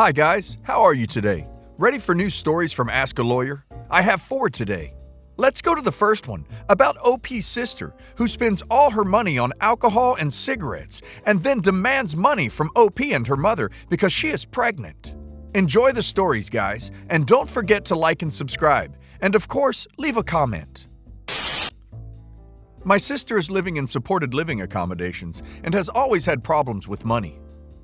Hi guys, how are you today? Ready for new stories from Ask a Lawyer? I have 4 today. Let's go to the first one, about OP's sister, who spends all her money on alcohol and cigarettes, and then demands money from OP and her mother because she is pregnant. Enjoy the stories, guys, and don't forget to like and subscribe, and of course, leave a comment. My sister is living in supported living accommodations and has always had problems with money.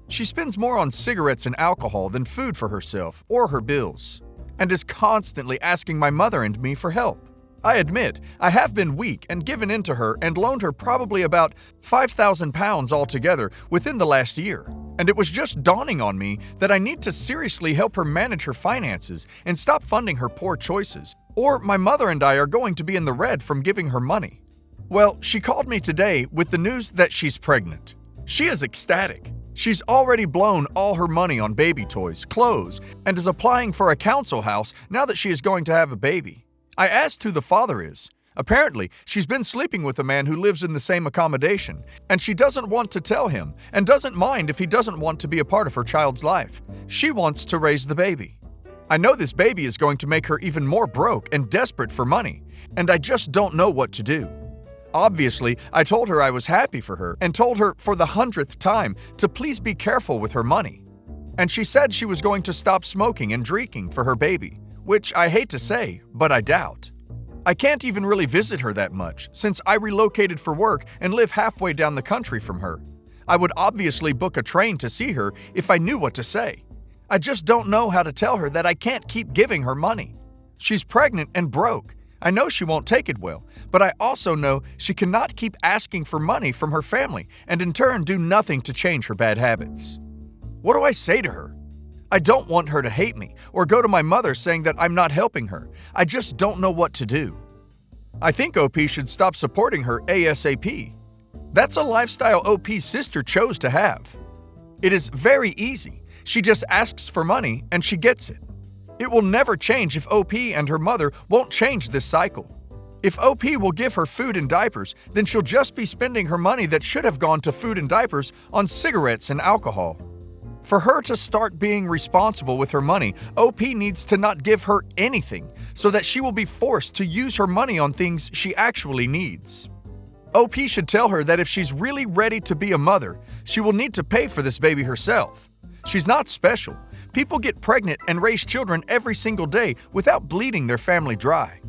She spends more on cigarettes and alcohol than food for herself or her bills, and is constantly asking my mother and me for help. I admit, I have been weak and given in to her and loaned her probably about £5,000 altogether within the last year, and it was just dawning on me that I need to seriously help her manage her finances and stop funding her poor choices, or my mother and I are going to be in the red from giving her money. Well, she called me today with the news that she's pregnant. She is ecstatic. She's already blown all her money on baby toys, clothes, and is applying for a council house now that she is going to have a baby. I asked who the father is. Apparently, she's been sleeping with a man who lives in the same accommodation, and she doesn't want to tell him and doesn't mind if he doesn't want to be a part of her child's life. She wants to raise the baby. I know this baby is going to make her even more broke and desperate for money, and I just don't know what to do. Obviously, I told her I was happy for her and told her for the 100th time to please be careful with her money. And she said she was going to stop smoking and drinking for her baby, which I hate to say, but I doubt. I can't even really visit her that much since I relocated for work and live halfway down the country from her. I would obviously book a train to see her if I knew what to say. I just don't know how to tell her that I can't keep giving her money. She's pregnant and broke. I know she won't take it well, but I also know she cannot keep asking for money from her family and in turn do nothing to change her bad habits. What do I say to her? I don't want her to hate me or go to my mother saying that I'm not helping her. I just don't know what to do. I think OP should stop supporting her ASAP. That's a lifestyle OP's sister chose to have. It is very easy. She just asks for money and she gets it. It will never change if OP and her mother won't change this cycle. If OP will give her food and diapers, then she'll just be spending her money that should have gone to food and diapers on cigarettes and alcohol. For her to start being responsible with her money, OP needs to not give her anything so that she will be forced to use her money on things she actually needs. OP should tell her that if she's really ready to be a mother, she will need to pay for this baby herself. She's not special. People get pregnant and raise children every single day without bleeding their family dry.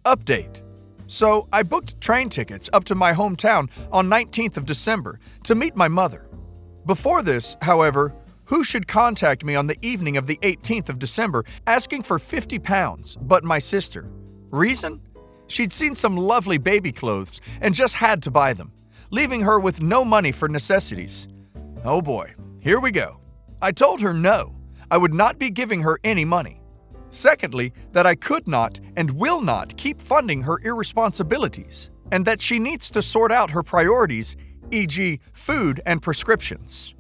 Update. So, I booked train tickets up to my hometown on 19th of December to meet my mother. Before this, however, who should contact me on the evening of the 18th of December asking for £50 but my sister? Reason? She'd seen some lovely baby clothes and just had to buy them, leaving her with no money for necessities. Oh boy, here we go. I told her no, I would not be giving her any money. Secondly, that I could not and will not keep funding her irresponsibilities, and that she needs to sort out her priorities, e.g. food and prescriptions.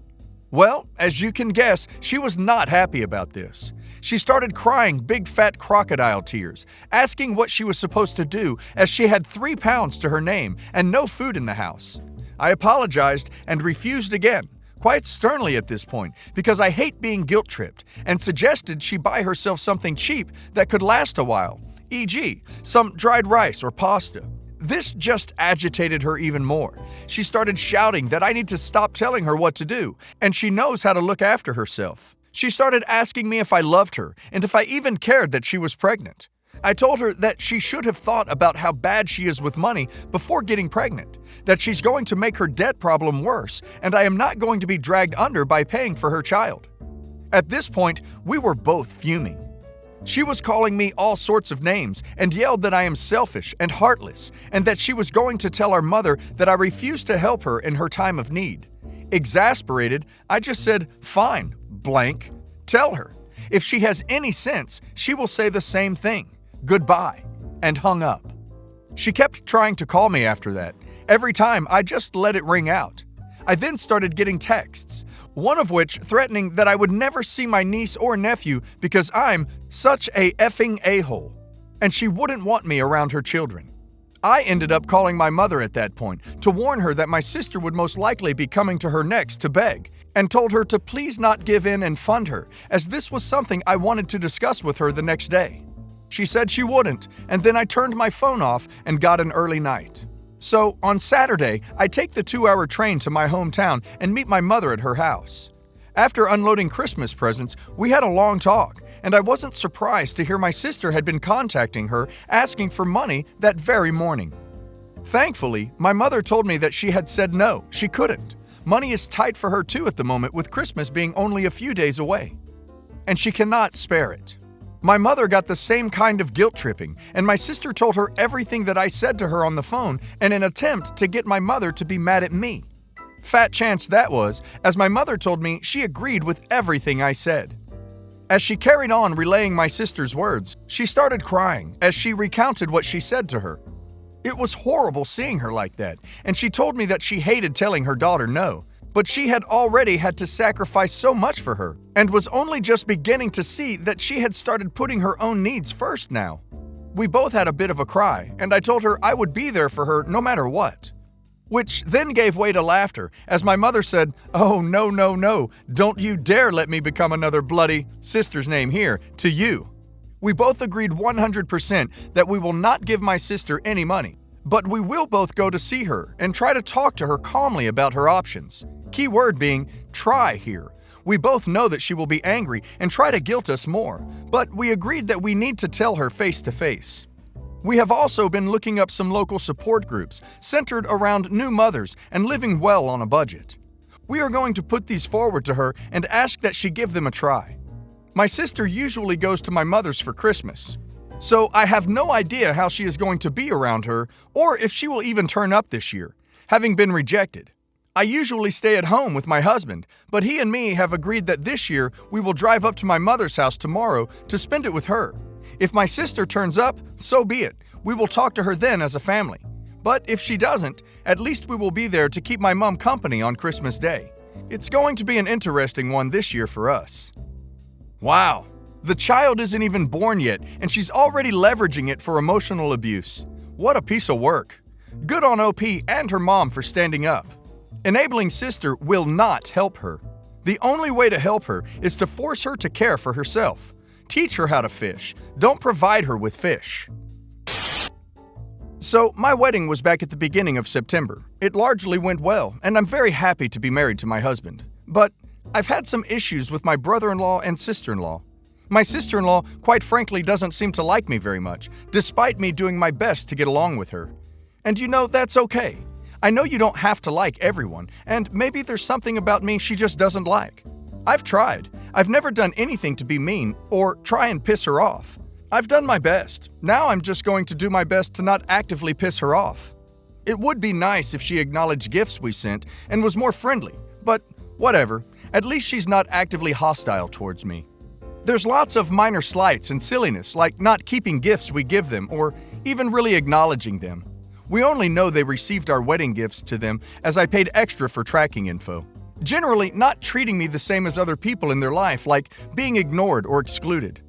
Well, as you can guess, she was not happy about this. She started crying big fat crocodile tears, asking what she was supposed to do as she had £3 to her name and no food in the house. I apologized and refused again, quite sternly at this point, because I hate being guilt-tripped, and suggested she buy herself something cheap that could last a while, e.g. some dried rice or pasta. This just agitated her even more. She started shouting that I need to stop telling her what to do, and she knows how to look after herself. She started asking me if I loved her, and if I even cared that she was pregnant. I told her that she should have thought about how bad she is with money before getting pregnant, that she's going to make her debt problem worse, and I am not going to be dragged under by paying for her child. At this point, we were both fuming. She was calling me all sorts of names and yelled that I am selfish and heartless, and that she was going to tell our mother that I refused to help her in her time of need. Exasperated, I just said, "Fine, blank, tell her. If she has any sense, she will say the same thing. Goodbye," and hung up. She kept trying to call me after that. Every time, I just let it ring out. I then started getting texts, one of which threatening that I would never see my niece or nephew because I'm such a effing a-hole, and she wouldn't want me around her children. I ended up calling my mother at that point to warn her that my sister would most likely be coming to her next to beg, and told her to please not give in and fund her, as this was something I wanted to discuss with her the next day. She said she wouldn't, and then I turned my phone off and got an early night. So, on Saturday, I take the 2-hour train to my hometown and meet my mother at her house. After unloading Christmas presents, we had a long talk, and I wasn't surprised to hear my sister had been contacting her asking for money that very morning. Thankfully, my mother told me that she had said no, she couldn't. Money is tight for her too at the moment, with Christmas being only a few days away. And she cannot spare it. My mother got the same kind of guilt tripping, and my sister told her everything that I said to her on the phone in an attempt to get my mother to be mad at me. Fat chance that was, as my mother told me she agreed with everything I said. As she carried on relaying my sister's words, she started crying as she recounted what she said to her. It was horrible seeing her like that, and she told me that she hated telling her daughter no, but she had already had to sacrifice so much for her, and was only just beginning to see that she had started putting her own needs first now. We both had a bit of a cry, and I told her I would be there for her no matter what. Which then gave way to laughter, as my mother said, "Oh, no, no, no, don't you dare let me become another bloody, sister's name here, to you." We both agreed 100% that we will not give my sister any money, but we will both go to see her and try to talk to her calmly about her options. Key word being try here. We both know that she will be angry and try to guilt us more, but we agreed that we need to tell her face to face. We have also been looking up some local support groups centered around new mothers and living well on a budget. We are going to put these forward to her and ask that she give them a try. My sister usually goes to my mother's for Christmas, so I have no idea how she is going to be around her or if she will even turn up this year, having been rejected. I usually stay at home with my husband, but he and me have agreed that this year we will drive up to my mother's house tomorrow to spend it with her. If my sister turns up, so be it. We will talk to her then as a family. But if she doesn't, at least we will be there to keep my mom company on Christmas Day. It's going to be an interesting one this year for us. Wow, the child isn't even born yet, and she's already leveraging it for emotional abuse. What a piece of work. Good on OP and her mom for standing up. Enabling sister will not help her. The only way to help her is to force her to care for herself. Teach her how to fish. Don't provide her with fish. So, my wedding was back at the beginning of September. It largely went well, and I'm very happy to be married to my husband. But I've had some issues with my brother-in-law and sister-in-law. My sister-in-law, quite frankly, doesn't seem to like me very much, despite me doing my best to get along with her. And you know, that's okay. I know you don't have to like everyone, and maybe there's something about me she just doesn't like. I've tried. I've never done anything to be mean or try and piss her off. I've done my best. Now I'm just going to do my best to not actively piss her off. It would be nice if she acknowledged gifts we sent and was more friendly, but whatever. At least she's not actively hostile towards me. There's lots of minor slights and silliness, like not keeping gifts we give them or even really acknowledging them. We only know they received our wedding gifts to them as I paid extra for tracking info. Generally, not treating me the same as other people in their life, like being ignored or excluded.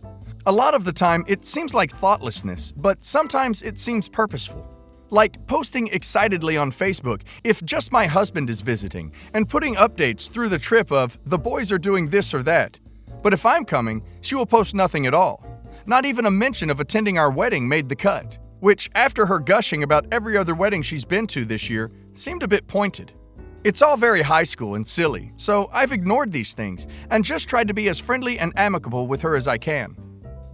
A lot of the time, it seems like thoughtlessness, but sometimes it seems purposeful. Like posting excitedly on Facebook if just my husband is visiting, and putting updates through the trip of, the boys are doing this or that. But if I'm coming, she will post nothing at all. Not even a mention of attending our wedding made the cut, which, after her gushing about every other wedding she's been to this year, seemed a bit pointed. It's all very high school and silly, so I've ignored these things and just tried to be as friendly and amicable with her as I can.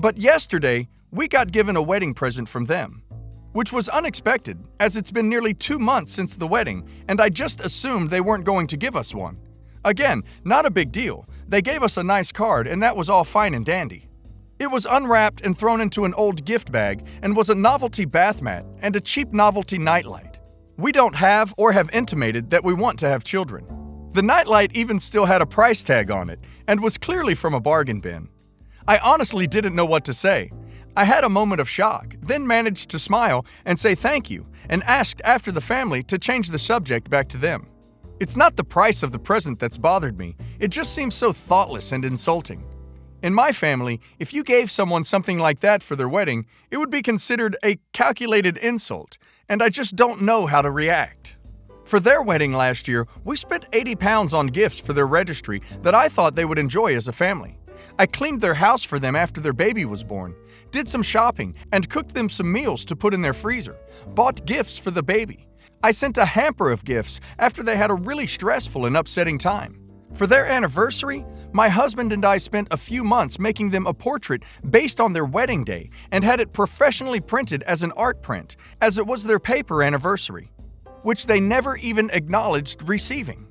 But yesterday, we got given a wedding present from them, which was unexpected as it's been nearly 2 months since the wedding and I just assumed they weren't going to give us one. Again, not a big deal. They gave us a nice card and that was all fine and dandy. It was unwrapped and thrown into an old gift bag and was a novelty bath mat and a cheap novelty nightlight. We don't have or have intimated that we want to have children. The nightlight even still had a price tag on it and was clearly from a bargain bin. I honestly didn't know what to say. I had a moment of shock, then managed to smile and say thank you, and asked after the family to change the subject back to them. It's not the price of the present that's bothered me, it just seems so thoughtless and insulting. In my family, if you gave someone something like that for their wedding, it would be considered a calculated insult, and I just don't know how to react. For their wedding last year, we spent £80 on gifts for their registry that I thought they would enjoy as a family. I cleaned their house for them after their baby was born, did some shopping, and cooked them some meals to put in their freezer, bought gifts for the baby. I sent a hamper of gifts after they had a really stressful and upsetting time. For their anniversary, my husband and I spent a few months making them a portrait based on their wedding day and had it professionally printed as an art print, as it was their paper anniversary, which they never even acknowledged receiving.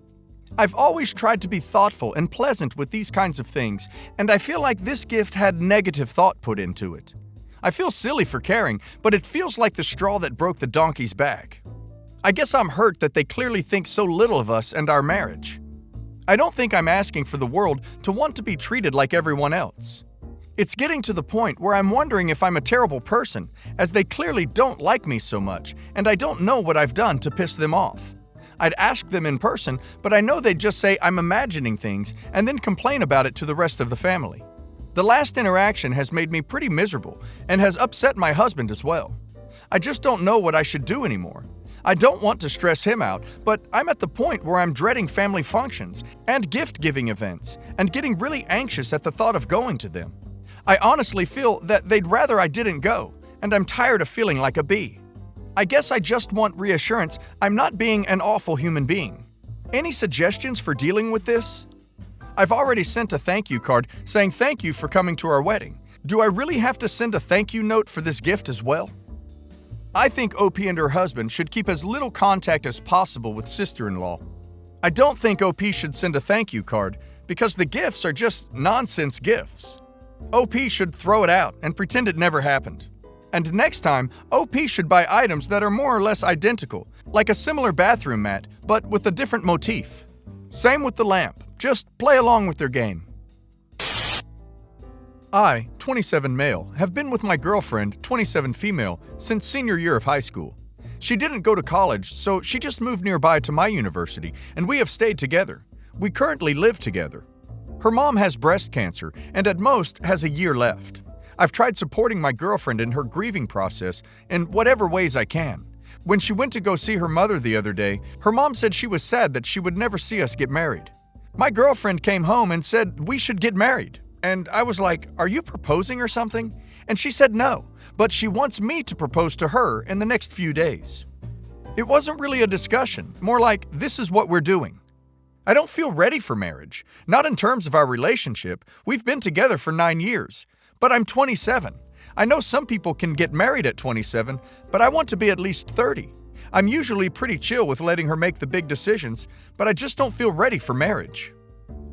I've always tried to be thoughtful and pleasant with these kinds of things, and I feel like this gift had negative thought put into it. I feel silly for caring, but it feels like the straw that broke the donkey's back. I guess I'm hurt that they clearly think so little of us and our marriage. I don't think I'm asking for the world to want to be treated like everyone else. It's getting to the point where I'm wondering if I'm a terrible person, as they clearly don't like me so much, and I don't know what I've done to piss them off. I'd ask them in person, but I know they'd just say I'm imagining things and then complain about it to the rest of the family. The last interaction has made me pretty miserable and has upset my husband as well. I just don't know what I should do anymore. I don't want to stress him out, but I'm at the point where I'm dreading family functions and gift-giving events and getting really anxious at the thought of going to them. I honestly feel that they'd rather I didn't go, and I'm tired of feeling like a bee. I guess I just want reassurance I'm not being an awful human being. Any suggestions for dealing with this? I've already sent a thank you card saying thank you for coming to our wedding. Do I really have to send a thank you note for this gift as well? I think OP and her husband should keep as little contact as possible with sister-in-law. I don't think OP should send a thank you card because the gifts are just nonsense gifts. OP should throw it out and pretend it never happened. And next time, OP should buy items that are more or less identical, like a similar bathroom mat, but with a different motif. Same with the lamp. Just play along with their game. I, 27 male, have been with my girlfriend, 27 female, since senior year of high school. She didn't go to college, so she just moved nearby to my university, and we have stayed together. We currently live together. Her mom has breast cancer, and at most has a year left. I've tried supporting my girlfriend in her grieving process in whatever ways I can. When she went to go see her mother the other day, her mom said she was sad that she would never see us get married. My girlfriend came home and said we should get married. And I was like, "Are you proposing or something?" And she said no, but she wants me to propose to her in the next few days. It wasn't really a discussion, more like, this is what we're doing. I don't feel ready for marriage, not in terms of our relationship. We've been together for 9 years. But I'm 27. I know some people can get married at 27, but I want to be at least 30. I'm usually pretty chill with letting her make the big decisions, but I just don't feel ready for marriage.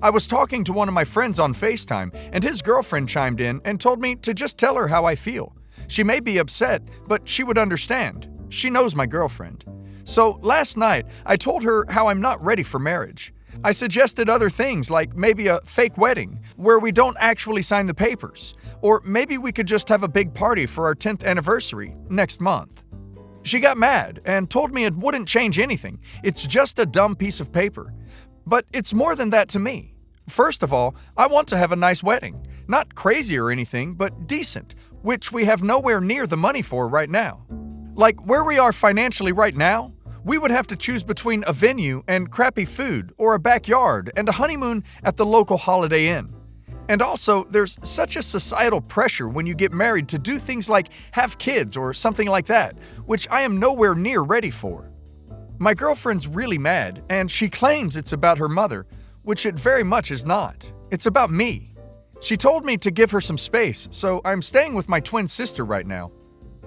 I was talking to one of my friends on FaceTime, and his girlfriend chimed in and told me to just tell her how I feel. She may be upset, but she would understand. She knows my girlfriend. So last night, I told her how I'm not ready for marriage. I suggested other things like maybe a fake wedding where we don't actually sign the papers, or maybe we could just have a big party for our 10th anniversary next month. She got mad and told me it wouldn't change anything. It's just a dumb piece of paper. But it's more than that to me. First of all, I want to have a nice wedding. Not crazy or anything, but decent, which we have nowhere near the money for right now. Like where we are financially right now, we would have to choose between a venue and crappy food, or a backyard and a honeymoon at the local Holiday Inn. And also, there's such a societal pressure when you get married to do things like have kids or something like that, which I am nowhere near ready for. My girlfriend's really mad, and she claims it's about her mother, which it very much is not. It's about me. She told me to give her some space, so I'm staying with my twin sister right now.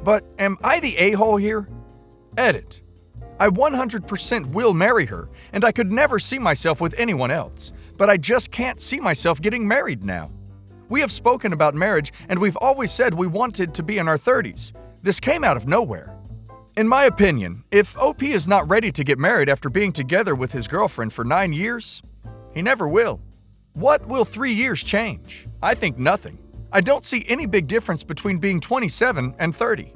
But am I the a-hole here? Edit. I 100% will marry her, and I could never see myself with anyone else, but I just can't see myself getting married now. We have spoken about marriage, and we've always said we wanted to be in our 30s. This came out of nowhere. In my opinion, if OP is not ready to get married after being together with his girlfriend for 9 years, he never will. What will 3 years change? I think nothing. I don't see any big difference between being 27 and 30.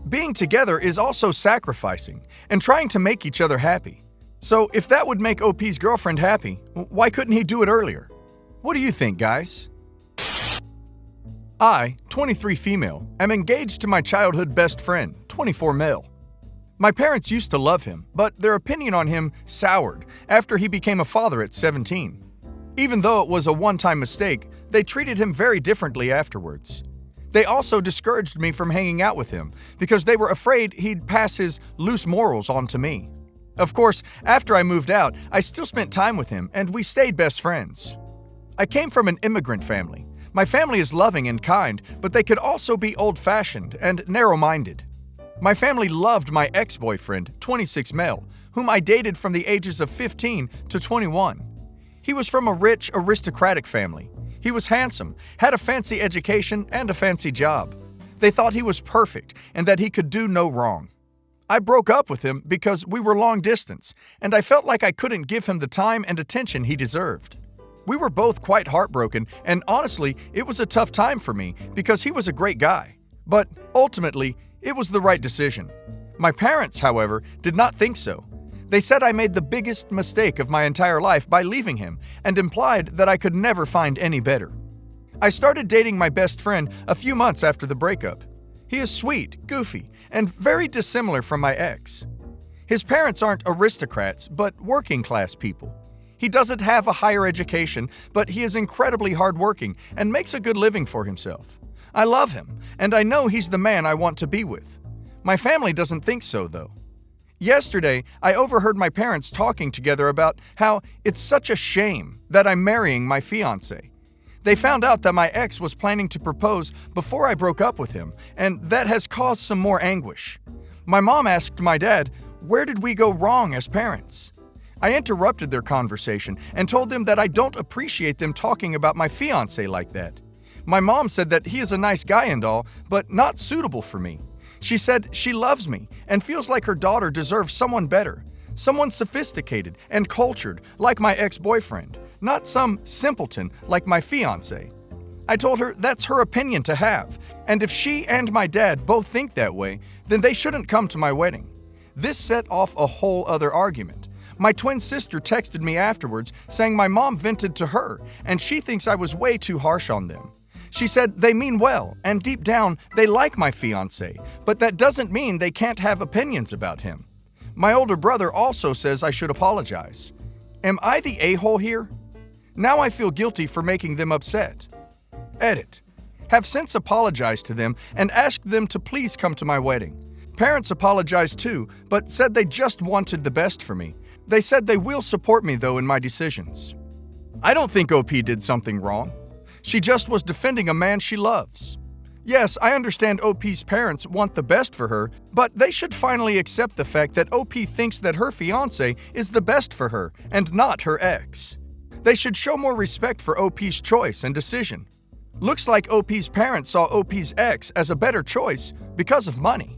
Being together is also sacrificing and trying to make each other happy. So if that would make OP's girlfriend happy, why couldn't he do it earlier? What do you think, guys? I, 23 female, am engaged to my childhood best friend, 24 male. My parents used to love him, but their opinion on him soured after he became a father at 17. Even though it was a one-time mistake, they treated him very differently afterwards. They also discouraged me from hanging out with him because they were afraid he'd pass his loose morals on to me. Of course, after I moved out, I still spent time with him and we stayed best friends. I came from an immigrant family. My family is loving and kind, but they could also be old-fashioned and narrow-minded. My family loved my ex-boyfriend, 26 male, whom I dated from the ages of 15 to 21. He was from a rich, aristocratic family. He was handsome, had a fancy education, and a fancy job. They thought he was perfect and that he could do no wrong. I broke up with him because we were long distance, and I felt like I couldn't give him the time and attention he deserved. We were both quite heartbroken, and honestly, it was a tough time for me because he was a great guy. But ultimately, it was the right decision. My parents, however, did not think so. They said I made the biggest mistake of my entire life by leaving him and implied that I could never find any better. I started dating my best friend a few months after the breakup. He is sweet, goofy, and very dissimilar from my ex. His parents aren't aristocrats, but working-class people. He doesn't have a higher education, but he is incredibly hardworking and makes a good living for himself. I love him, and I know he's the man I want to be with. My family doesn't think so, though. Yesterday, I overheard my parents talking together about how it's such a shame that I'm marrying my fiance. They found out that my ex was planning to propose before I broke up with him, and that has caused some more anguish. My mom asked my dad, where did we go wrong as parents? I interrupted their conversation and told them that I don't appreciate them talking about my fiance like that. My mom said that he is a nice guy and all, but not suitable for me. She said she loves me and feels like her daughter deserves someone better, someone sophisticated and cultured like my ex-boyfriend, not some simpleton like my fiance. I told her that's her opinion to have, and if she and my dad both think that way, then they shouldn't come to my wedding. This set off a whole other argument. My twin sister texted me afterwards saying my mom vented to her and she thinks I was way too harsh on them. She said they mean well, and deep down, they like my fiancé, but that doesn't mean they can't have opinions about him. My older brother also says I should apologize. Am I the a-hole here? Now I feel guilty for making them upset. Edit. Have since apologized to them and asked them to please come to my wedding. Parents apologized too, but said they just wanted the best for me. They said they will support me, though, in my decisions. I don't think OP did something wrong. She just was defending a man she loves. Yes, I understand OP's parents want the best for her, but they should finally accept the fact that OP thinks that her fiancé is the best for her and not her ex. They should show more respect for OP's choice and decision. Looks like OP's parents saw OP's ex as a better choice because of money.